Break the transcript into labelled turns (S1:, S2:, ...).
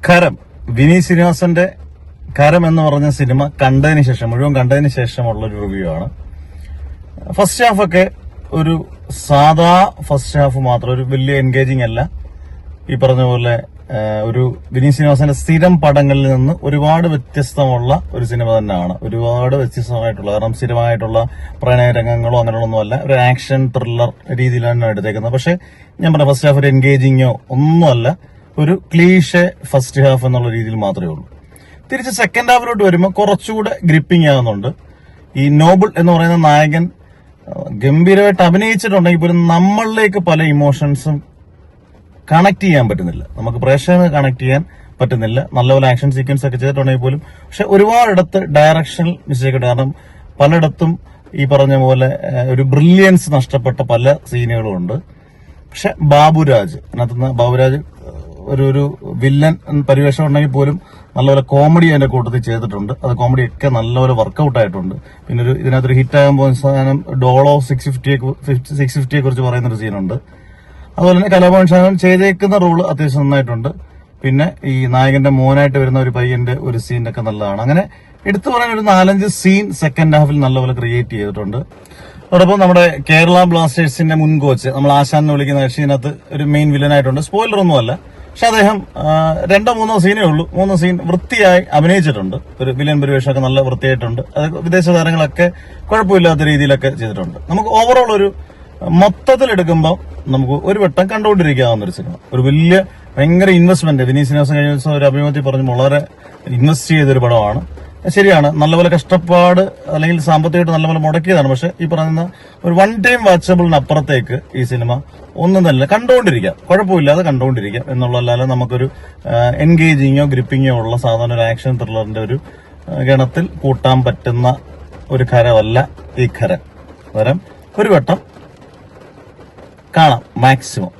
S1: കരം വിനീത് ശ്രീനിവാസന്റെ കരം എന്ന് പറഞ്ഞ സിനിമ കണ്ടതിന് ശേഷം മുഴുവൻ കണ്ടതിന് ശേഷമുള്ള ഒരു റിവ്യൂ ആണ്. ഫസ്റ്റ് ഹാഫ് ഒക്കെ ഒരു സാധാ ഫസ്റ്റ് ഹാഫ് മാത്രം, ഒരു വലിയ എൻഗേജിങ് അല്ല. ഈ പറഞ്ഞ പോലെ ഒരു വിനീത് ശ്രീനിവാസന്റെ സ്ഥിരം പടങ്ങളിൽ നിന്ന് ഒരുപാട് വ്യത്യസ്തമുള്ള ഒരു സിനിമ തന്നെയാണ്. ഒരുപാട് വ്യത്യസ്തമായിട്ടുള്ള, കാരണം സ്ഥിരമായിട്ടുള്ള പ്രണയരംഗങ്ങളോ അങ്ങനെയുള്ളൊന്നുമല്ല, ഒരു ആക്ഷൻ ത്രില്ലർ രീതിയിലാണ് എടുത്തേക്കുന്നത്. പക്ഷെ ഞാൻ പറഞ്ഞ ഫസ്റ്റ് ഹാഫ് ഒരു എൻഗേജിങ്ങോ ഒന്നുമല്ല, ഒരു ക്ലീഷെ ഫസ്റ്റ് ഹാഫ് എന്നുള്ള രീതിയിൽ മാത്രമേ ഉള്ളൂ. തിരിച്ച് സെക്കൻഡ് ഹാഫിലോട്ട് വരുമ്പോൾ കുറച്ചുകൂടെ ഗ്രിപ്പിംഗ് ആകുന്നുണ്ട്. ഈ നോബിൾ എന്ന് പറയുന്ന നായകൻ ഗംഭീരമായിട്ട് അഭിനയിച്ചിട്ടുണ്ടെങ്കിൽ പോലും നമ്മളിലേക്ക് പല ഇമോഷൻസും കണക്ട് ചെയ്യാൻ പറ്റുന്നില്ല, നമുക്ക് പ്രേക്ഷകന് കണക്ട് ചെയ്യാൻ പറ്റുന്നില്ല. നല്ലപോലെ ആക്ഷൻ സീക്വൻസ് ഒക്കെ ചെയ്തിട്ടുണ്ടെങ്കിൽ പോലും പക്ഷെ ഒരുപാടിടത്ത് ഡയറക്ഷണൽ മിസ്റ്റേക്ക് ഉണ്ട്. കാരണം പലയിടത്തും ഈ പറഞ്ഞ പോലെ ഒരു ബ്രില്യൻസ് നഷ്ടപ്പെട്ട പല സീനുകളും ഉണ്ട്. പക്ഷെ ബാബുരാജ് ഒരു വില്ലൻ പരിവേഷം ഉണ്ടെങ്കിൽ പോലും നല്ലപോലെ കോമഡി അതിന്റെ കൂട്ടത്തിൽ ചെയ്തിട്ടുണ്ട്. അത് കോമഡി ഒക്കെ നല്ലപോലെ വർക്കൗട്ട് ആയിട്ടുണ്ട്. പിന്നെ ഇതിനകത്തൊരു ഹിറ്റ് ആകാൻ പോകുന്ന സാധനം ഡോളോ 650യെ കുറിച്ച് പറയുന്നൊരു സീനുണ്ട്. അതുപോലെ തന്നെ കലാഭവൻ ഷാൻ ചെയ്തേക്കുന്ന റോള് അത്യാവശ്യം നന്നായിട്ടുണ്ട്. പിന്നെ ഈ നായകന്റെ മോനായിട്ട് വരുന്ന ഒരു പയ്യന്റെ ഒരു സീൻ ഒക്കെ നല്ലതാണ്. അങ്ങനെ എടുത്തു പറയാൻ ഒരു 4-5 സീൻ സെക്കൻഡ് ഹാഫിൽ നല്ലപോലെ ക്രിയേറ്റ് ചെയ്തിട്ടുണ്ട്. അതോടൊപ്പം നമ്മുടെ കേരള ബ്ലാസ്റ്റേഴ്സിന്റെ മുൻ കോച്ച് നമ്മൾ ആശാൻ എന്ന് വിളിക്കുന്ന കക്ഷിനകത്ത് ഒരു മെയിൻ വില്ലനായിട്ടുണ്ട്. സ്പോയിലർ ഒന്നുമല്ല, പക്ഷെ അദ്ദേഹം 2-3 സീനേ ഉള്ളൂ. 3 സീൻ വൃത്തിയായി അഭിനയിച്ചിട്ടുണ്ട്. ഒരു വില്ലൻ പരിവേഷമൊക്കെ നല്ല വൃത്തിയായിട്ടുണ്ട്. അത് വിദേശ താരങ്ങളൊക്കെ കുഴപ്പമില്ലാത്ത രീതിയിലൊക്കെ ചെയ്തിട്ടുണ്ട്. നമുക്ക് ഓവറോൾ ഒരു മൊത്തത്തിലെടുക്കുമ്പോൾ നമുക്ക് ഒരു വട്ടം കണ്ടുകൊണ്ടിരിക്കാവുന്ന ഒരു സിനിമ. ഒരു വലിയ ഭയങ്കര ഇൻവെസ്റ്റ്മെന്റ് വിനീത് ശ്രീനിവാസൻ കഴിഞ്ഞ ദിവസം ഒരു അഭിമുഖത്തിൽ പറഞ്ഞു, വളരെ ഇൻവെസ്റ്റ് ചെയ്തൊരു പടമാണ്. ശരിയാണ്, നല്ലപോലെ കഷ്ടപ്പാട് അല്ലെങ്കിൽ സാമ്പത്തികമായിട്ട് നല്ലപോലെ മുടക്കിയതാണ്. പക്ഷെ ഈ പറയുന്ന ഒരു വൺ ടൈം വാച്ചബിളിനപ്പുറത്തേക്ക് ഈ സിനിമ ഒന്നും തന്നെ കണ്ടുകൊണ്ടിരിക്കാം, കുഴപ്പമില്ലാതെ കണ്ടുകൊണ്ടിരിക്കാം എന്നുള്ളതല്ലാതെ നമുക്കൊരു എൻഗേജിങ്ങോ ഗ്രിപ്പിങ്ങോ ഉള്ള സാധാരണ ഒരു ആക്ഷൻ ത്രില്ലറിന്റെ ഒരു ഗണത്തിൽ കൂട്ടാൻ പറ്റുന്ന ഒരു കരമല്ല ഈ കരം. പകരം ഒരു വട്ടം കാണാം മാക്സിമം.